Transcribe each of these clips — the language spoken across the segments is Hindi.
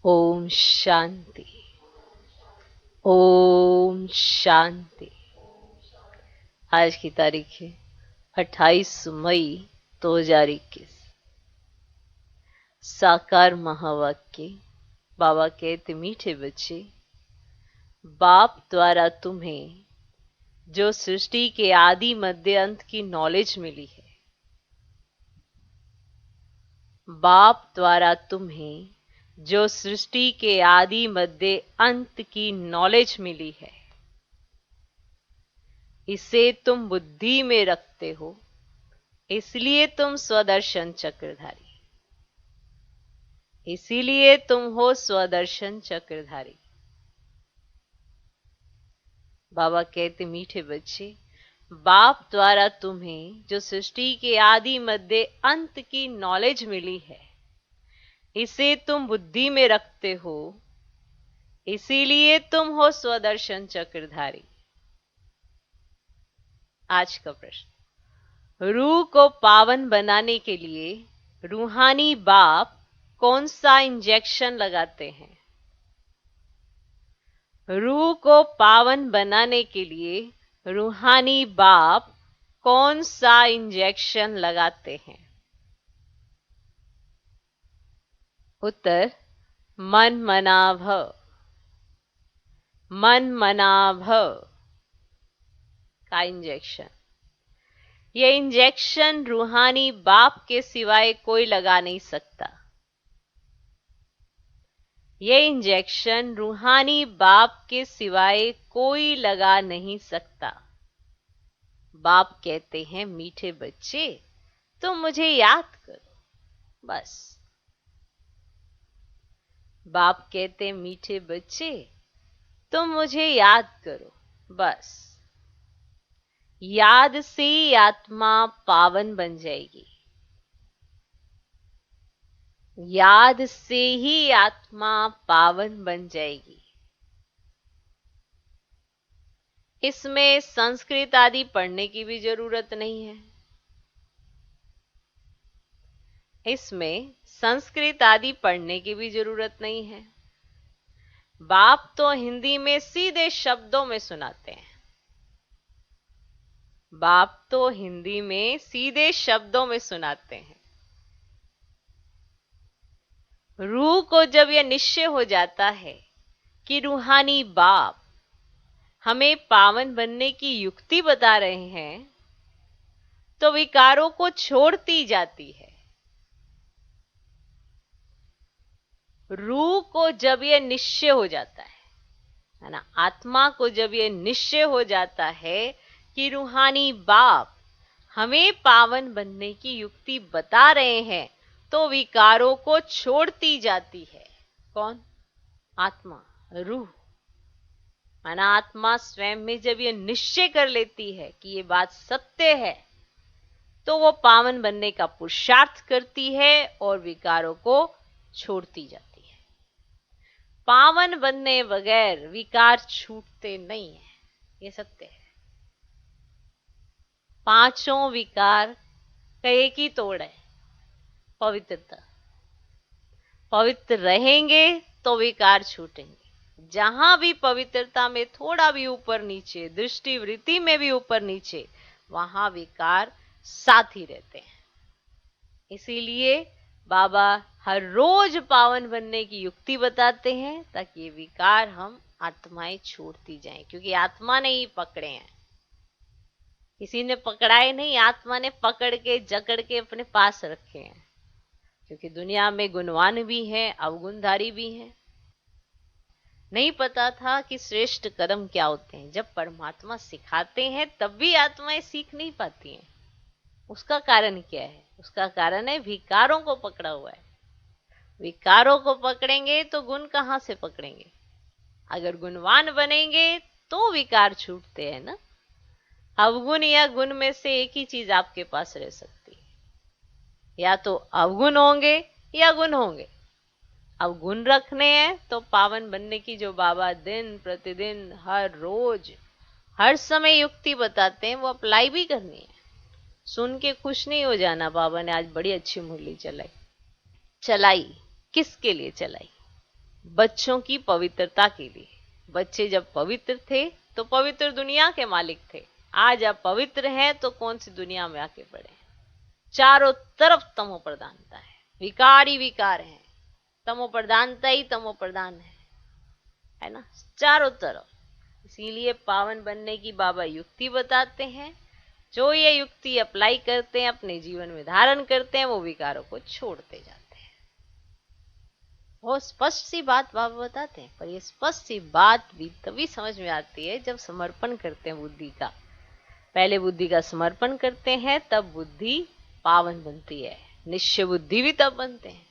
ओम शांति। ओम शांति। आज की तारीख है 28 मई 2021। साकार महावाक्य। बाबा कहते, मीठे बच्चे, बाप द्वारा तुम्हें जो सृष्टि के आदि मध्य अंत की नॉलेज मिली है, बाप द्वारा तुम्हें जो सृष्टि के आदि मध्य अंत की नॉलेज मिली है, इसे तुम बुद्धि में रखते हो, इसलिए तुम स्वदर्शन चक्रधारी। इसीलिए तुम हो स्वदर्शन चक्रधारी। बाबा कहते, मीठे बच्चे, बाप द्वारा तुम्हें जो सृष्टि के आदि मध्य अंत की नॉलेज मिली है, इसे तुम बुद्धि में रखते हो, इसीलिए तुम हो स्वदर्शन चक्रधारी। आज का प्रश्न, रूह को पावन बनाने के लिए रूहानी बाप कौन सा इंजेक्शन लगाते हैं? रूह को पावन बनाने के लिए रूहानी बाप कौन सा इंजेक्शन लगाते हैं? उत्तर, मन मना भव। मन मना भव का इंजेक्शन। यह इंजेक्शन रूहानी बाप के सिवाय कोई लगा नहीं सकता। यह इंजेक्शन रूहानी बाप के सिवाय कोई लगा नहीं सकता। बाप कहते हैं, मीठे बच्चे, तुम मुझे याद करो, बस। बाप कहते हैं, मीठे बच्चे, तुम मुझे याद करो, बस। याद से आत्मा पावन बन जाएगी। याद से ही आत्मा पावन बन जाएगी। इसमें संस्कृत आदि पढ़ने की भी जरूरत नहीं है। इसमें संस्कृत आदि पढ़ने की भी जरूरत नहीं है। बाप तो हिंदी में सीधे शब्दों में सुनाते हैं। बाप तो हिंदी में सीधे शब्दों में सुनाते हैं। रूह को जब यह निश्चय हो जाता है कि रूहानी बाप हमें पावन बनने की युक्ति बता रहे हैं, तो विकारों को छोड़ती जाती है। रूह को जब यह निश्चय हो जाता है ना, आत्मा को जब यह निश्चय हो जाता है कि रूहानी बाप हमें पावन बनने की युक्ति बता रहे हैं, तो विकारों को छोड़ती जाती है। कौन? आत्मा, रूह। माना आत्मा स्वयं में जब यह निश्चय कर लेती है कि ये बात सत्य है, तो वो पावन बनने का पुरुषार्थ करती है और विकारों को छोड़ती जाती है। पावन बनने बगैर विकार छूटते नहीं है, ये सत्य है। पांचों विकार का एक ही तोड़ है, पवित्रता। पवित्र रहेंगे तो विकार छूटेंगे। जहां भी पवित्रता में थोड़ा भी ऊपर नीचे, दृष्टि वृत्ति में भी ऊपर नीचे, वहां विकार साथ ही रहते हैं। इसीलिए बाबा हर रोज पावन बनने की युक्ति बताते हैं, ताकि ये विकार हम आत्माएं छोड़ती जाएं। क्योंकि आत्मा ने ही पकड़े हैं, किसी ने पकड़ाए नहीं, आत्मा ने पकड़ के जकड़ के अपने पास रखे हैं। क्योंकि दुनिया में गुणवान भी हैं, अवगुणधारी भी हैं। नहीं पता था कि श्रेष्ठ कर्म क्या होते हैं। जब परमात्मा सिखाते हैं तब भी आत्माएं सीख नहीं पाती हैं। उसका कारण क्या है? उसका कारण है विकारों को पकड़ा हुआ है। विकारों को पकड़ेंगे तो गुण कहां से पकड़ेंगे? अगर गुणवान बनेंगे तो विकार छूटते हैं ना। अवगुण या गुण में से एक ही चीज आपके पास रह सकती है, या तो अवगुण होंगे या गुण होंगे। अब गुण रखने हैं तो पावन बनने की जो बाबा दिन प्रतिदिन हर रोज हर समय युक्ति बताते हैं, वो अप्लाई भी करनी है। सुन के खुश नहीं हो जाना, बाबा ने आज बड़ी अच्छी मुरली चलाई। चलाई किसके लिए चलाई? बच्चों की पवित्रता के लिए। बच्चे जब पवित्र थे तो पवित्र दुनिया के मालिक थे। आज आप पवित्र हैं तो कौन सी दुनिया में आके पड़े। चारों तरफ तमो प्रधानता है, विकार ही विकार है, तमो प्रधानता ही तमो प्रधान है ना, चारों तरफ। इसीलिए पावन बनने की बाबा युक्ति बताते हैं। जो ये युक्ति अप्लाई करते हैं, अपने जीवन में धारण करते हैं, वो विकारों को छोड़ते जाते हैं। बहुत स्पष्ट सी बात बाबा बताते हैं, पर ये स्पष्ट सी बात भी तभी समझ में आती है जब समर्पण करते हैं बुद्धि का। पहले बुद्धि का समर्पण करते हैं, तब बुद्धि पावन बनती है। निश्चय बुद्धि भी तब बनते हैं।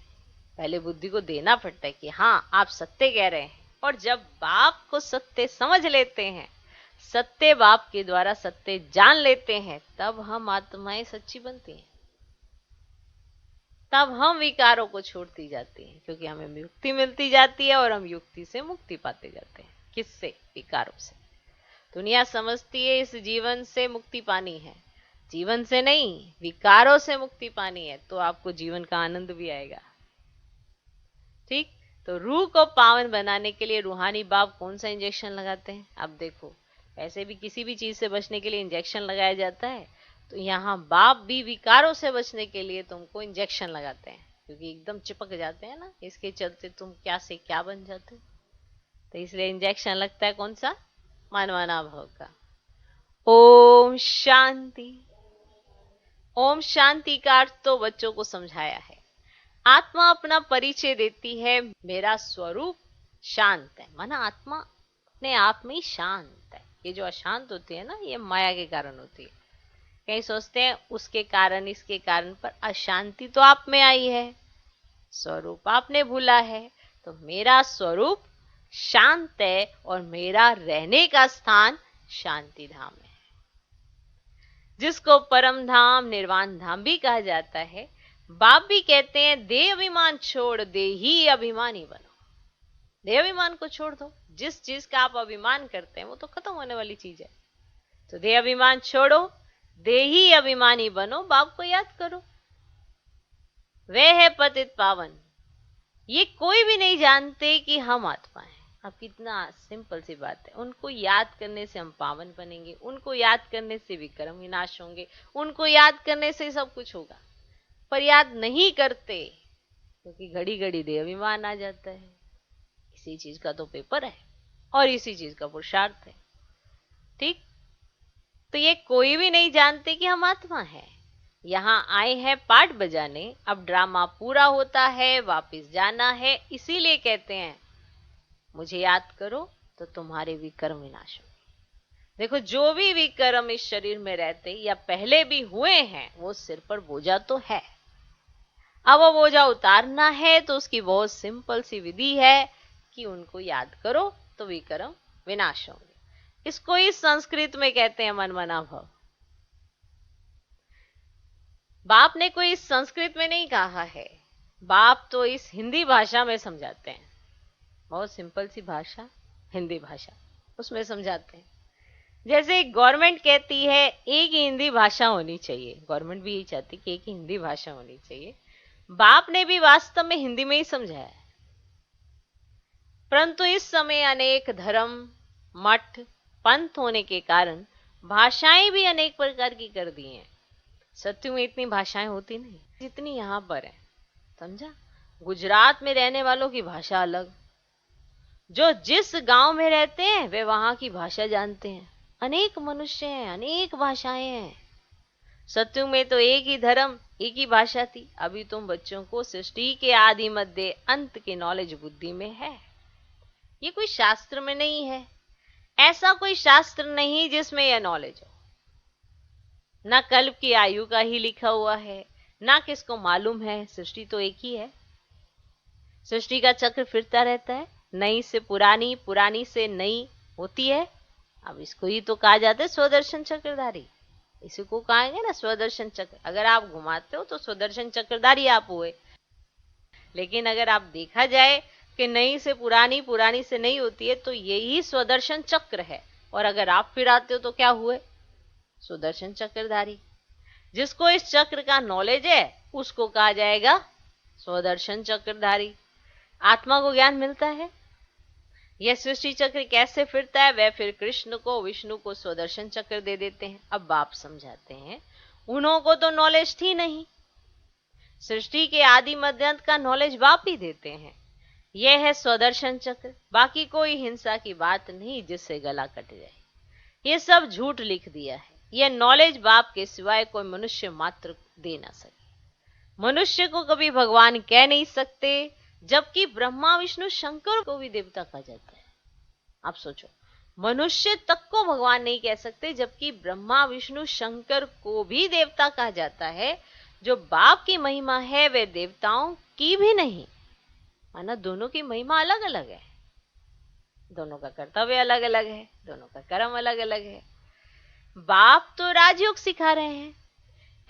पहले बुद्धि को देना पड़ता है कि हाँ आप सत्य कह रहे हैं, और जब बाप को सत्य समझ लेते हैं, सत्य बाप के द्वारा सत्य जान लेते हैं, तब हम आत्माएं सच्ची बनती हैं। तब हम विकारों को छोड़ती जाती हैं, क्योंकि हमें मुक्ति मिलती जाती है और हम युक्ति से मुक्ति पाते जाते हैं। किससे? विकारों से। दुनिया समझती है इस जीवन से मुक्ति पानी है, जीवन से नहीं, विकारों से मुक्ति पानी है, तो आपको जीवन का आनंद भी आएगा। ठीक, तो रूह को पावन बनाने के लिए रूहानी बाप कौन सा इंजेक्शन लगाते हैं? अब देखो, वैसे भी किसी भी चीज से बचने के लिए इंजेक्शन लगाया जाता है, तो यहाँ बाप भी विकारों से बचने के लिए तुमको इंजेक्शन लगाते हैं, क्योंकि एकदम चिपक जाते हैं ना, इसके चलते तुम क्या से क्या बन जाते हो। तो इसलिए इंजेक्शन लगता है कौन सा? मानवाना भाव का। ओम शांति। ओम शांति का अर्थ तो बच्चों को समझाया है। आत्मा अपना परिचय देती है, मेरा स्वरूप शांत है। माना आत्मा अपने आप में ही शांत है। ये जो अशांत होती है ना, ये माया के कारण होती है। कहीं सोचते हैं उसके कारण इसके कारण, पर अशांति तो आप में आई है, स्वरूप आपने भूला है। तो मेरा स्वरूप शांत है और मेरा रहने का स्थान शांति धाम है, जिसको परम धाम निर्वाण धाम भी कहा जाता है। बाप भी कहते हैं देह अभिमान छोड़ दे ही अभिमानी बनो। देह अभिमान को छोड़ दो। जिस चीज का आप अभिमान करते हैं वो तो खत्म होने वाली चीज है। तो देह अभिमान छोड़ो, देही अभिमानी बनो। बाप को याद करो, वे है पतित पावन। ये कोई भी नहीं जानते कि हम आत्मा हैं। अब कितना सिंपल सी बात है। उनको याद करने से हम पावन बनेंगे, उनको याद करने से विक्रम विनाश होंगे, उनको याद करने से सब कुछ होगा। पर याद नहीं करते, क्योंकि घड़ी घड़ी देह अभिमान आ जाता है। इसी चीज का तो पेपर है और इसी चीज का पुरुषार्थ है। ठीक, तो ये कोई भी नहीं जानते कि हम आत्मा है। यहाँ आए हैं पाठ बजाने, अब ड्रामा पूरा होता है, वापस जाना है। इसीलिए कहते हैं मुझे याद करो तो तुम्हारे विकर्म विनाश होंगे। देखो, जो भी विकर्म इस शरीर में रहते या पहले भी हुए हैं, वो सिर पर बोझा तो है। अब वो बोझा उतारना है तो उसकी बहुत सिंपल सी विधि है कि उनको याद करो तो विकर्म विनाश होंगे। इसको ही संस्कृत में कहते हैं मनमना भव। बाप ने कोई संस्कृत में नहीं कहा है, बाप तो इस हिंदी भाषा में समझाते हैं। बहुत सिंपल सी भाषा, हिंदी भाषा, उसमें समझाते हैं। जैसे गवर्नमेंट कहती है एक ही हिंदी भाषा होनी चाहिए, गवर्नमेंट भी यही चाहती कि एक ही हिंदी भाषा होनी चाहिए। बाप ने भी वास्तव में हिंदी में ही समझाया है। परंतु इस समय अनेक धर्म, मठ, पंथ होने के कारण भाषाएं भी अनेक प्रकार की कर दी हैं। सत्य में इतनी भाषाएं होती नहीं जितनी यहाँ पर है, समझा। गुजरात में रहने वालों की भाषा अलग, जो जिस गांव में रहते हैं वे वहां की भाषा जानते हैं। अनेक मनुष्य हैं, अनेक भाषाएं हैं। सत्युग में तो एक ही धर्म, एक ही भाषा थी। अभी तुम बच्चों को सृष्टि के आदि मध्य अंत के नॉलेज बुद्धि में है। ये कोई शास्त्र में नहीं है। ऐसा कोई शास्त्र नहीं जिसमें यह नॉलेज हो। ना कल्प की आयु का ही लिखा हुआ है, ना किसको मालूम है। सृष्टि तो एक ही है। सृष्टि का चक्र फिरता रहता है, नई से पुरानी, पुरानी से नई होती है। अब इसको ही तो कहा जाता है स्वदर्शन चक्रधारी। इसी को कहेंगे ना स्वदर्शन चक्र। अगर आप घुमाते हो तो स्वदर्शन चक्रधारी आप हुए। लेकिन अगर आप देखा जाए कि नई से पुरानी, पुरानी से नई होती है, तो यही स्वदर्शन चक्र है। और अगर आप फिर आते हो तो क्या हुए? स्वदर्शन चक्रधारी। जिसको इस चक्र का नॉलेज है उसको कहा जाएगा स्वदर्शन चक्रधारी। आत्मा को ज्ञान मिलता है। यह सृष्टि चक्र कैसे फिरता है वह फिर कृष्ण को विष्णु को स्वदर्शन चक्र दे देते हैं। अब बाप समझाते हैं, उन्हों को तो नॉलेज थी नहीं, सृष्टि के आदि मध्य अंत का नॉलेज बाप ही देते हैं। यह है स्वदर्शन चक्र, बाकी कोई हिंसा की बात नहीं जिससे गला कट जाए। ये सब झूठ लिख दिया है। यह नॉलेज बाप के सिवाय कोई मनुष्य मात्र दे ना सके। मनुष्य को कभी भगवान कह नहीं सकते, जबकि ब्रह्मा विष्णु शंकर को भी देवता कहा जाता है। आप सोचो, मनुष्य तक को भगवान नहीं कह सकते, जबकि ब्रह्मा विष्णु शंकर को भी देवता कहा जाता है। जो बाप की महिमा है वह देवताओं की भी नहीं, माना दोनों की महिमा अलग अलग है, दोनों का कर्तव्य अलग अलग है, दोनों का कर्म अलग अलग है। बाप तो राजयोग सिखा रहे हैं,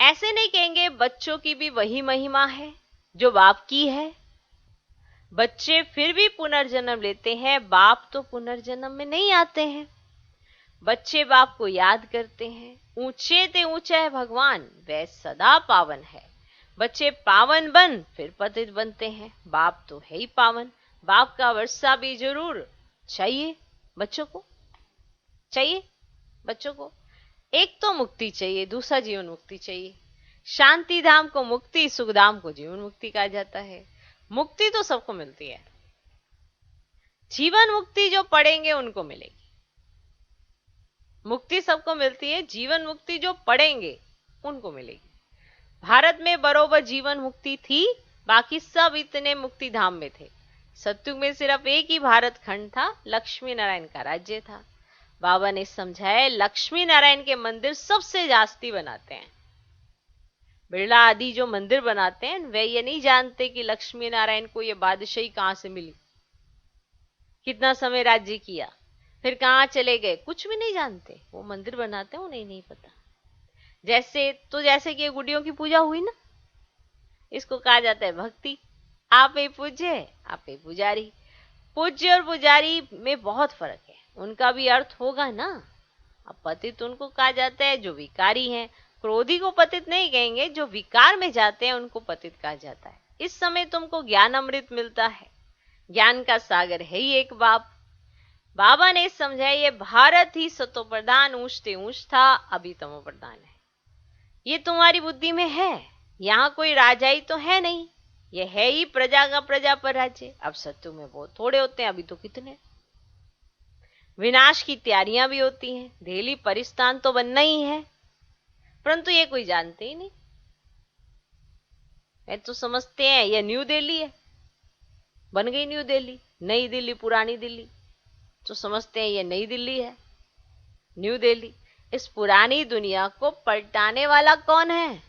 ऐसे नहीं कहेंगे बच्चों की भी वही महिमा है जो बाप की है। बच्चे फिर भी पुनर्जन्म लेते हैं, बाप तो पुनर्जन्म में नहीं आते हैं। बच्चे बाप को याद करते हैं। ऊंचे ते ऊंचा है भगवान, वह सदा पावन है। बच्चे पावन बन फिर पतित बनते हैं। बाप तो है ही पावन, बाप का वर्षा भी जरूर चाहिए बच्चों को, चाहिए बच्चों को। एक तो मुक्ति चाहिए, दूसरा जीवन मुक्ति चाहिए। शांति धाम को मुक्ति, सुख धाम को जीवन मुक्ति कहा जाता है। मुक्ति तो सबको मिलती है, जीवन मुक्ति जो पढ़ेंगे उनको मिलेगी। मुक्ति सबको मिलती है, जीवन मुक्ति जो पढ़ेंगे उनको मिलेगी। भारत में बरोबर जीवन मुक्ति थी, बाकी सब इतने मुक्ति धाम में थे। सत्युग में सिर्फ एक ही भारत खंड था, लक्ष्मी नारायण का राज्य था। बाबा ने समझाया, लक्ष्मी नारायण के मंदिर सबसे जास्ती बनाते हैं। बिरला आदि जो मंदिर बनाते हैं वे ये नहीं जानते कि लक्ष्मी नारायण को ये बादशाही कहां से मिली, कितना समय राज्य किया, फिर कहां चले गए, कुछ भी नहीं जानते। वो मंदिर बनाते हैं, उन्हें नहीं पता। जैसे कि गुडियों की पूजा हुई ना, इसको कहा जाता है भक्ति। आप ही पूज्य, आप ही पुजारी। पूज्य और पुजारी में बहुत फर्क है, उनका भी अर्थ होगा ना। अब पतित उनको कहा जाता है जो विकारी हैं, क्रोधी को पतित नहीं कहेंगे, जो विकार में जाते हैं उनको पतित कहा जाता है। इस समय तुमको ज्ञान अमृत मिलता है, ज्ञान का सागर है ही एक बाप। बाबा ने समझाया, ये भारत ही सतो प्रधान ऊंचते ऊंच था, अभी तमो प्रधान है। ये तुम्हारी बुद्धि में है, यहाँ कोई राजाई तो है नहीं, ये है ही प्रजा का प्रजा पर राज्य। अब सत्य में बहुत थोड़े होते हैं, अभी तो कितने। विनाश की तैयारियां भी होती हैं, दिल्ली परिस्थान तो बनना ही है, परंतु ये कोई जानते ही नहीं। वे तो समझते हैं ये न्यू दिल्ली है, बन गई न्यू दिल्ली, नई दिल्ली पुरानी दिल्ली, तो समझते हैं ये नई दिल्ली है, न्यू दिल्ली। इस पुरानी दुनिया को पलटाने वाला कौन है,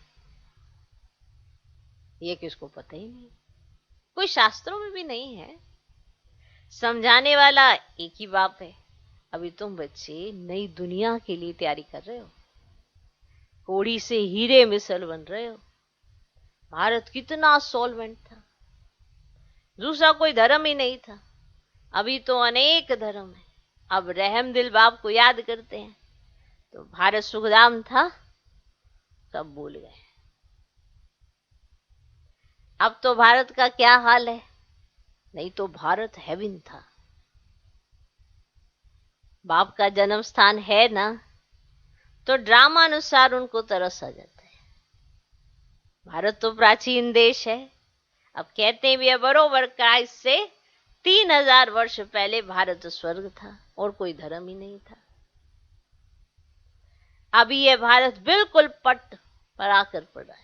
ये किसको पता ही नहीं, कोई शास्त्रों में भी नहीं है। समझाने वाला एक ही बाप है। अभी तुम बच्चे नई दुनिया के लिए तैयारी कर रहे हो, कोड़ी से हीरे मिसल बन रहे हो। भारत कितना सॉल्वेंट था, दूसरा कोई धर्म ही नहीं था, अभी तो अनेक धर्म है। अब रहम दिल बाप को याद करते हैं, तो भारत सुखधाम था सब भूल गए। अब तो भारत का क्या हाल है, नहीं तो भारत हेवन था। बाप का जन्म स्थान है ना, तो ड्रामा अनुसार उनको तरस आ जाता है। भारत तो प्राचीन देश है। अब कहते भी है बरोबर क्राइस्ट से 3000 वर्ष पहले भारत स्वर्ग था और कोई धर्म ही नहीं था। अभी यह भारत बिल्कुल पट पर आकर पड़ा है।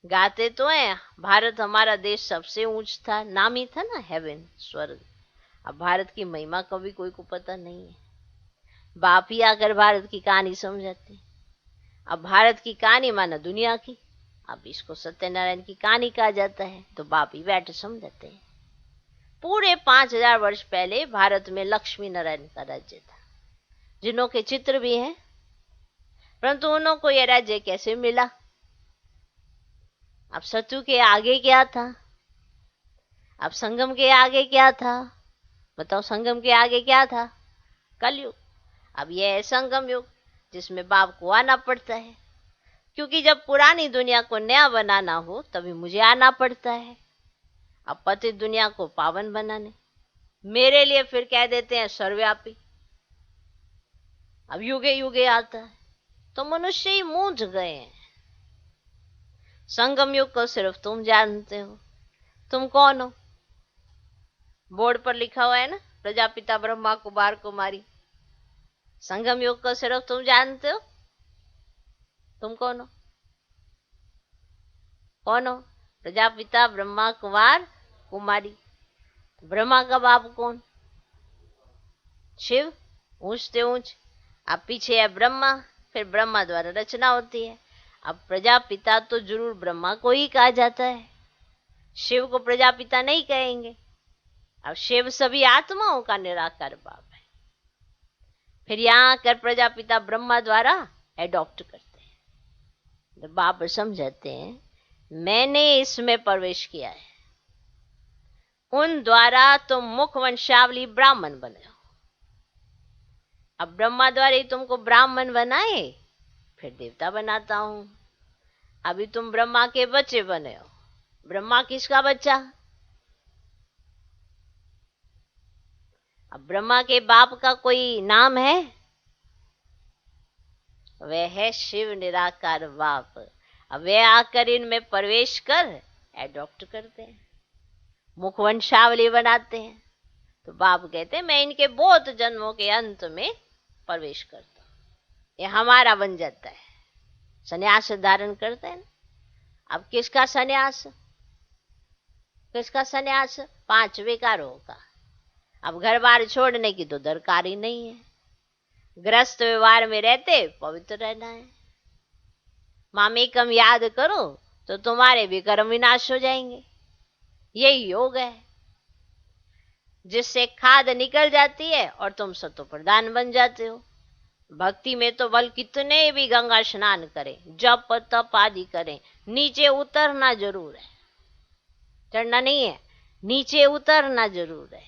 गाते तो हैं भारत हमारा देश सबसे ऊंच था, नाम ही था ना हेवन, स्वर्ग। अब भारत की महिमा कभी कोई को पता नहीं है, बाप ही आकर भारत की कहानी समझाते। अब भारत की कहानी माना दुनिया की, अब इसको सत्यनारायण की कहानी कहा जाता है, तो बाप ही बैठे समझाते हैं। पूरे 5000 वर्ष पहले भारत में लक्ष्मी नारायण का राज्य था, जिन्हों के चित्र भी हैं, परंतु उन्हों को यह राज्य कैसे मिला। अब सतु के आगे क्या था, अब संगम के आगे क्या था, बताओ संगम के आगे क्या था, कलयुग। अब यह है संगम युग, जिसमें बाप को आना पड़ता है, क्योंकि जब पुरानी दुनिया को नया बनाना हो तभी मुझे आना पड़ता है। अब पति दुनिया को पावन बनाने, मेरे लिए फिर कह देते हैं सर्वव्यापी। अब युगे युगे आता है तो मनुष्य ही मूझ गए हैं। संगम युग को सिर्फ तुम जानते हो। तुम कौन हो? बोर्ड पर लिखा हुआ है ना, प्रजापिता ब्रह्मा कुमार कुमारी। संगम युग को सिर्फ तुम जानते हो। तुम कौन हो? कौन हो? प्रजापिता ब्रह्मा कुमार कुमारी। ब्रह्मा का बाप कौन? शिव, ऊंचते ऊंच। अब पीछे है ब्रह्मा, फिर ब्रह्मा द्वारा रचना होती है। अब प्रजापिता तो जरूर ब्रह्मा को ही कहा जाता है, शिव को प्रजापिता नहीं कहेंगे। अब शिव सभी आत्माओं का निराकार बाप है। फिर यहां आकर प्रजापिता ब्रह्मा द्वारा एडॉप्ट करते हैं। तो बाप समझाते हैं मैंने इसमें प्रवेश किया है, उन द्वारा तुम मुख वंशावली ब्राह्मण बने हो। अब ब्रह्मा द्वारा ही तुमको ब्राह्मण बनाए, फिर देवता बनाता हूं। अभी तुम ब्रह्मा के बच्चे बने हो। ब्रह्मा किसका बच्चा? अब ब्रह्मा के बाप का कोई नाम है? वह है शिव निराकार बाप। अब वे आकर इनमें प्रवेश कर एडॉप्ट करते हैं, मुखवंशावली बनाते हैं। तो बाप कहते हैं मैं इनके बहुत जन्मों के अंत में प्रवेश करता हूं, ये हमारा बन जाता है। संन्यास धारण करते हैं। अब किसका संन्यास? किसका संन्यास? 5 विकारों का। अब घर बार छोड़ने की तो दरकार ही नहीं है। गृहस्थ व्यवहार में रहते पवित्र रहना है। मामेकम याद करो तो तुम्हारे भी कर्म विनाश हो जाएंगे। यही योग है जिससे खाद निकल जाती है और तुम सत्व प्रधान बन जाते हो। भक्ति में तो बल कितने भी गंगा स्नान करें, जप तप आदि करें, नीचे उतरना जरूर है। चढ़ना नहीं है, नीचे उतरना जरूर है।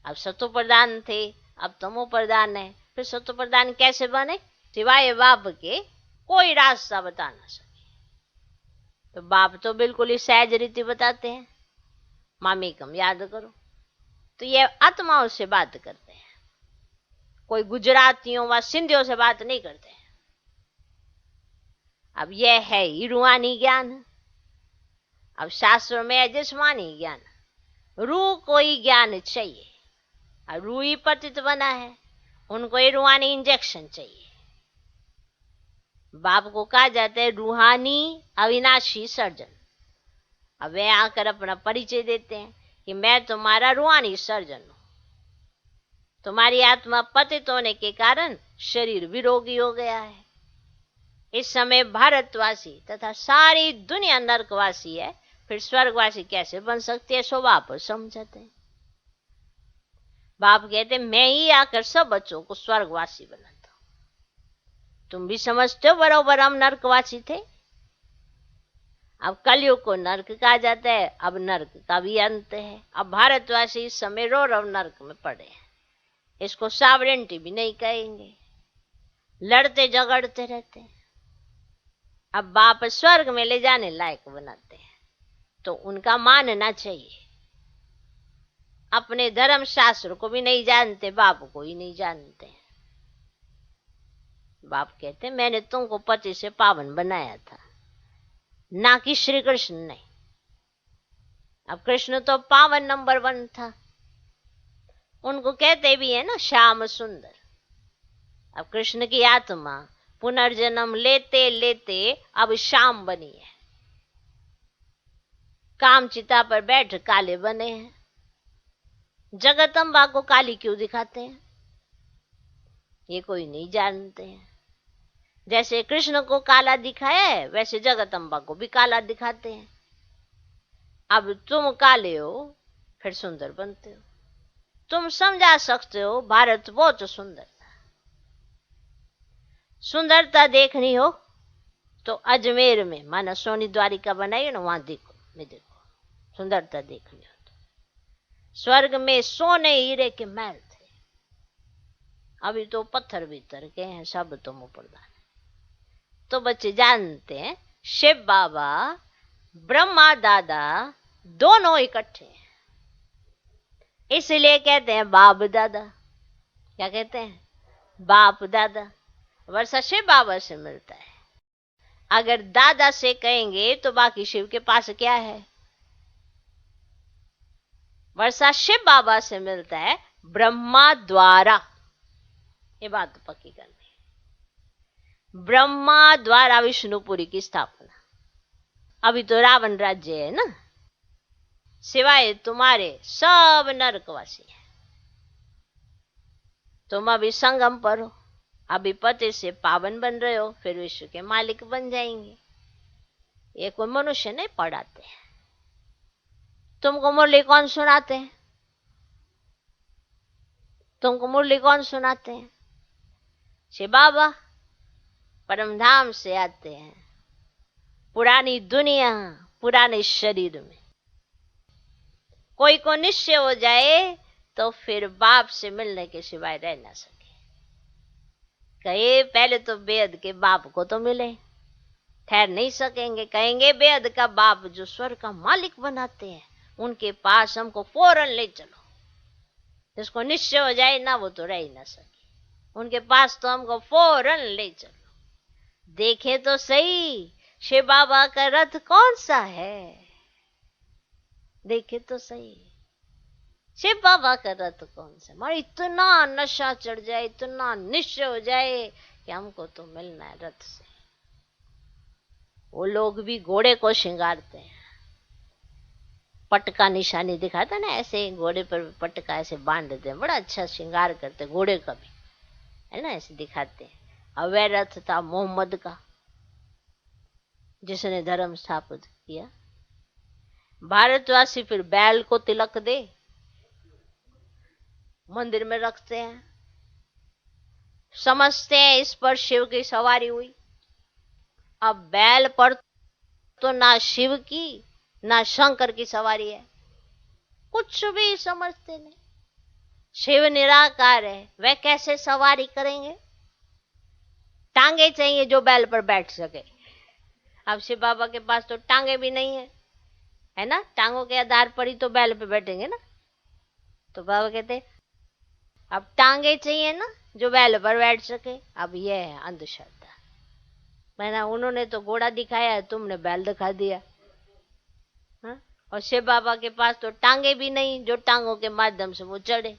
अब सत्व प्रधान थे, अब तमो प्रधान है। फिर सत्व प्रधान कैसे बने? सिवाय बाप के कोई रास्ता बता ना सके। तो बाप तो बिल्कुल ही सहज रीति बताते हैं, मामेकम याद करो। तो ये आत्माओं से बात करते हैं, कोई गुजरातियों व सिंधियों से बात नहीं करते हैं। अब यह है ही रूहानी ज्ञान। अब शास्त्रों में है जिस्मानी ज्ञान, रूह को ही ज्ञान चाहिए। अब रूह ही पतित बना है, उनको ही रूहानी इंजेक्शन चाहिए। बाप को कहा जाता है रूहानी अविनाशी सर्जन। अब वे आकर अपना परिचय देते हैं कि मैं तुम्हारा रूहानी सर्जन हूं। तुम्हारी आत्मा पतित होने के कारण शरीर विरोगी हो गया है। इस समय भारतवासी तथा सारी दुनिया नरकवासी है, फिर स्वर्गवासी कैसे बन सकती है? सो बाप समझते हैं। बाप कहते मैं ही आकर सब बच्चों को स्वर्गवासी बनाता हूं। तुम भी समझते हो बराबर हम नरकवासी थे। अब कलयुग को नरक कहा जाता है, अब नरक का भी अंत है। अब भारतवासी इस समय रो नरक में पड़े हैं, इसको सॉवरेंटी भी नहीं कहेंगे, लड़ते झगड़ते रहते हैं। अब बाप स्वर्ग में ले जाने लायक बनाते हैं तो उनका मानना चाहिए। अपने धर्म शास्त्र को भी नहीं जानते, बाप को ही नहीं जानते हैं। बाप कहते मैंने तुमको पति से पावन बनाया था, ना कि श्री कृष्ण ने। अब कृष्ण तो पावन नंबर 1 था, उनको कहते भी है ना श्याम सुंदर। अब कृष्ण की आत्मा पुनर्जन्म लेते लेते अब श्याम बनी है, कामचिता पर बैठ काले बने हैं। जगदम्बा को काली क्यों दिखाते हैं? ये कोई नहीं जानते हैं। जैसे कृष्ण को काला दिखाया है, वैसे जगदम्बा को भी काला दिखाते हैं। अब तुम काले हो फिर सुंदर बनते हो। तुम समझा सकते हो भारत बहुत सुंदर था। सुंदरता देखनी हो तो अजमेर में माना सोनी द्वारिका बनाई है ना, वहां देखो, में देखो सुंदरता देखनी हो तो। स्वर्ग में सोने हीरे के महल थे, अभी तो पत्थर भीतर के हैं, सब तो मुप्रधान। तो बच्चे जानते हैं शिव बाबा, ब्रह्मा दादा, दोनों इकट्ठे हैं। इसलिए कहते हैं बाप दादा। क्या कहते हैं? बाप दादा। वर्षा शिव बाबा से मिलता है। अगर दादा से कहेंगे तो बाकी शिव के पास क्या है? वर्षा शिव बाबा से मिलता है ब्रह्मा द्वारा। ये बात तो पक्की करनी है। ब्रह्मा द्वारा विष्णुपुरी की स्थापना। अभी तो रावण राज्य है ना, सिवाय तुम्हारे सब नरकवासी है। तुम अभी संगम पर हो, अभी पति से पावन बन रहे हो, फिर विश्व के मालिक बन जाएंगे। ये कोई मनुष्य नहीं पढ़ाते हैं। तुमको मुरली कौन सुनाते हैं? तुमको मुरली कौन सुनाते हैं? शिव बाबा परम धाम से आते हैं, पुरानी दुनिया, पुराने शरीर में। कोई को निश्चय हो जाए तो फिर बाप से मिलने के सिवाय रह ना सके। कहे पहले तो बेहद के बाप को तो मिले, ठहर नहीं सकेंगे। कहेंगे बेहद का बाप जो स्वर्ग का मालिक बनाते हैं, उनके पास हमको फौरन ले चलो। जिसको निश्चय हो जाए ना, वो तो रह ही ना सके। उनके पास तो हमको फौरन ले चलो। देखे तो सही शिव बाबा का रथ कौन सा है? देखे तो सही शिव बाबा का रथ कौन सा? हमारा इतना नशा चढ़ जाए, इतना निश्चय हो जाए कि हमको तो मिलना है रथ से। वो लोग भी घोड़े को श्रृंगारते हैं, पटका निशानी दिखाता ना, ऐसे घोड़े पर पटका ऐसे बांध देते हैं, बड़ा अच्छा श्रृंगार करते घोड़े का भी, है ना, ऐसे दिखाते हैं। अवै रथ था मोहम्मद का, जिसने धर्म स्थापित किया। भारतवासी फिर बैल को तिलक दे मंदिर में रखते हैं, समझते हैं इस पर शिव की सवारी हुई। अब बैल पर तो ना शिव की ना शंकर की सवारी है, कुछ भी समझते नहीं। शिव निराकार है, वह कैसे सवारी करेंगे? टांगे चाहिए जो बैल पर बैठ सके। अब शिव बाबा के पास तो टांगे भी नहीं है ना, टांगों के आधार पर ही तो बैल पे बैठेंगे ना। तो बाबा कहते अब टांगे चाहिए ना जो बैल पर बैठ सके। अब यह है अंधश्रद्धा। मैंने उन्होंने तो घोड़ा दिखाया, तुमने बैल दिखा दिया। हा? और शिव बाबा के पास तो टांगे भी नहीं जो टांगों के माध्यम से वो चढ़े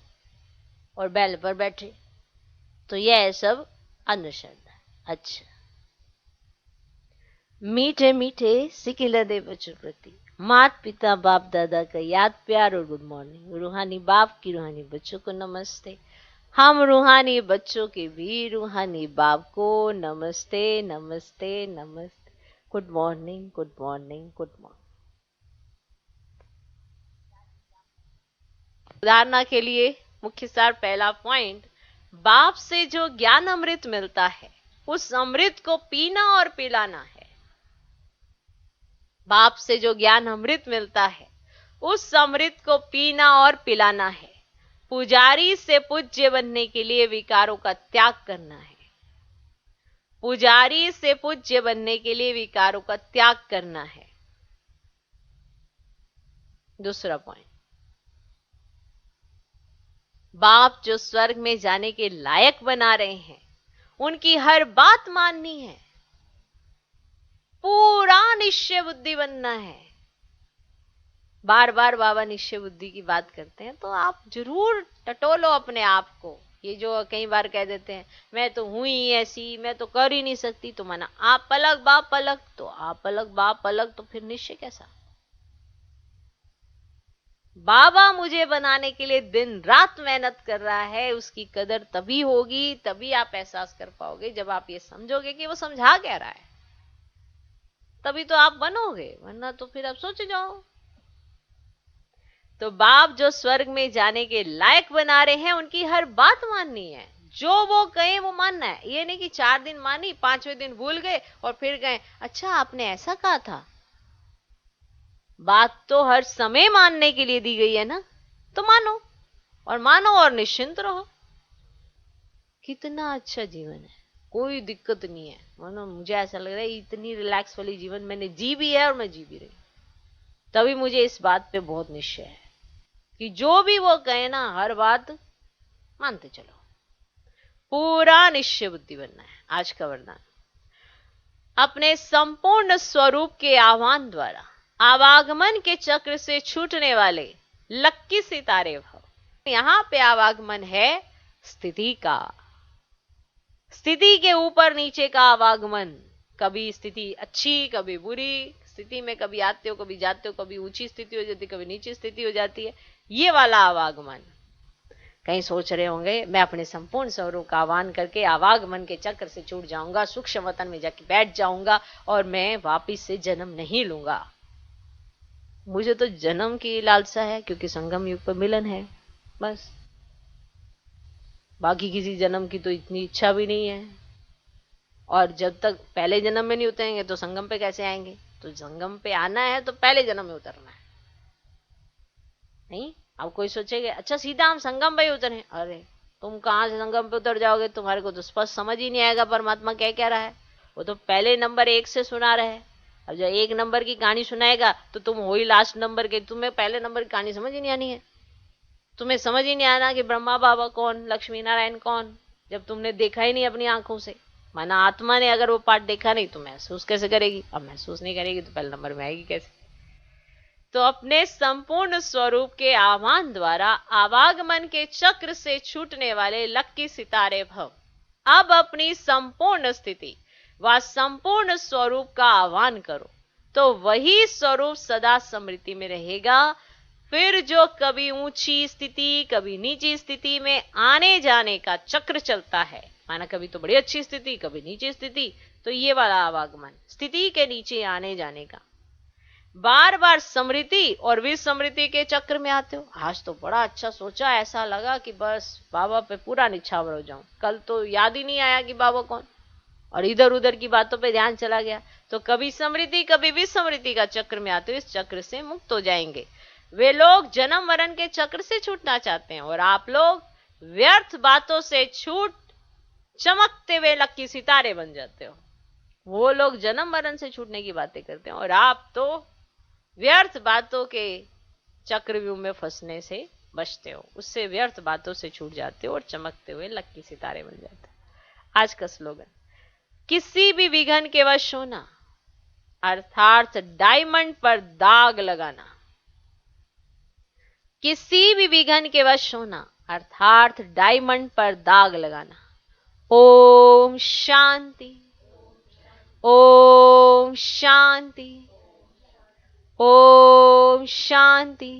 और बैल पर बैठे। तो यह सब अंधश्रद्धा। अच्छा, मीठे मीठे सिकिला दे बच्चों प्रति माता पिता बाप दादा का याद प्यार और गुड मॉर्निंग। रूहानी बाप की रूहानी बच्चों को नमस्ते। हम रूहानी बच्चों के भी रूहानी बाप को नमस्ते नमस्ते नमस्ते। Good morning good morning good morning. उदाहरण के लिए मुख्य सार पहला पॉइंट, बाप से जो ज्ञान अमृत मिलता है उस अमृत को पीना और पिलाना है। बाप से जो ज्ञान अमृत मिलता है उस अमृत को पीना और पिलाना है। पुजारी से पूज्य बनने के लिए विकारों का त्याग करना है। पुजारी से पूज्य बनने के लिए विकारों का त्याग करना है। दूसरा पॉइंट, बाप जो स्वर्ग में जाने के लायक बना रहे हैं उनकी हर बात माननी है। पूरा निश्चय बुद्धि बनना है। बार बार बाबा निश्चय बुद्धि की बात करते हैं, तो आप जरूर टटोलो अपने आप को। ये जो कई बार कह देते हैं मैं तो हूं ही ऐसी, मैं तो कर ही नहीं सकती, तो माना आप अलग बाप अलग, तो आप अलग बाप अलग, तो फिर निश्चय कैसा? बाबा मुझे बनाने के लिए दिन रात मेहनत कर रहा है, उसकी कदर तभी होगी, तभी आप एहसास कर पाओगे जब आप ये समझोगे कि वो समझा क्या रहा है, तभी तो आप बनोगे, वरना तो फिर आप सोच जाओ। तो बाप जो स्वर्ग में जाने के लायक बना रहे हैं उनकी हर बात माननी है। जो वो कहे वो मानना है। ये नहीं कि 4 दिन मानी, 5वें दिन भूल गए और फिर गए अच्छा आपने ऐसा कहा था। बात तो हर समय मानने के लिए दी गई है ना, तो मानो और निश्चिंत रहो। कितना अच्छा जीवन है, कोई दिक्कत नहीं है। मानो मुझे ऐसा लग रहा है इतनी रिलैक्स वाली जीवन मैंने जी भी है और मैं जी भी रही। तभी मुझे इस बात पे बहुत निश्चय है कि जो भी वो कहे ना, हर बात मानते चलो। पूरा निश्चय बुद्धि बनना है। आज का वरदान, अपने संपूर्ण स्वरूप के आह्वान द्वारा आवागमन के चक्र से छूटने वाले लक्की सितारे भव। यहां पे आवागमन है स्थिति का, स्थिति के ऊपर नीचे का आवागमन। कभी स्थिति अच्छी, कभी बुरी स्थिति में, कभी आते हो, कभी जाते हो, कभी ऊंची स्थिति हो जाती है, कभी नीची स्थिति हो जाती है। ये वाला आवागमन। कहीं सोच रहे होंगे मैं अपने संपूर्ण स्वरूप का आह्वान करके आवागमन के चक्र से छूट जाऊंगा, सूक्ष्म वतन में जाके बैठ जाऊंगा और मैं वापिस से जन्म नहीं लूंगा। मुझे तो जन्म की लालसा है, क्योंकि संगम युग पर मिलन है, बस। बाकी किसी जन्म की तो इतनी इच्छा भी नहीं है। और जब तक पहले जन्म में नहीं उतरेंगे तो संगम पे कैसे आएंगे? तो संगम पे आना है तो पहले जन्म में उतरना है। नहीं, अब कोई सोचेगा अच्छा सीधा हम संगम पे ही उतरे। अरे तुम कहां से संगम पे उतर जाओगे? तुम्हारे को तो स्पष्ट समझ ही नहीं आएगा परमात्मा क्या रहा है। वो तो पहले नंबर 1 से सुना रहे हैं। अब जब 1 नंबर की कहानी सुनाएगा तो तुम हो ही लास्ट नंबर के, तुम्हें पहले नंबर की कहानी समझ ही नहीं आनी है। तुम्हें समझ ही नहीं आना कि ब्रह्मा बाबा कौन, लक्ष्मी नारायण कौन, जब तुमने देखा ही नहीं अपनी आंखों से। माना आत्मा ने अगर वो पाठ देखा नहीं तो महसूस कैसे करेगी? अब महसूस नहीं करेगी तो पहले नंबर में आएगी कैसे? तो अपने संपूर्ण स्वरूप के आह्वान द्वारा आवागमन के चक्र से छूटने वाले लक्की सितारे भव। अब अपनी संपूर्ण स्थिति व संपूर्ण स्वरूप का आह्वान करो तो वही स्वरूप सदा स्मृति में रहेगा। फिर जो कभी ऊंची स्थिति, कभी नीची स्थिति में आने जाने का चक्र चलता है, माना कभी तो बड़ी अच्छी स्थिति, कभी नीची स्थिति, तो ये वाला आवागमन स्थिति के नीचे आने जाने का, बार बार स्मृति और विस्मृति के चक्र में आते हो। आज तो बड़ा अच्छा सोचा, ऐसा लगा कि बस बाबा पे पूरा निछावर हो जाऊं, कल तो याद ही नहीं आया कि बाबा कौन, और इधर उधर की बातों पे ध्यान चला गया। तो कभी स्मृति कभी विस्मृति का चक्र में आते हो, इस चक्र से मुक्त हो जाएंगे। वे लोग जन्म मरण के चक्र से छूटना चाहते हैं और आप लोग व्यर्थ बातों से छूट चमकते हुए लक्की सितारे बन जाते हो। वो लोग जन्म मरण से छूटने की बातें करते हैं और आप तो व्यर्थ बातों के चक्रव्यूह में फंसने से बचते हो, उससे व्यर्थ बातों से छूट जाते हो और चमकते हुए लक्की सितारे बन जाते हो। आज का स्लोगन, किसी भी विघन के वश होना अर्थात डायमंड पर दाग लगाना। किसी भी विघन के वश होना अर्थात डायमंड पर दाग लगाना। ओम शांति, ओम शांति, ओम शांति।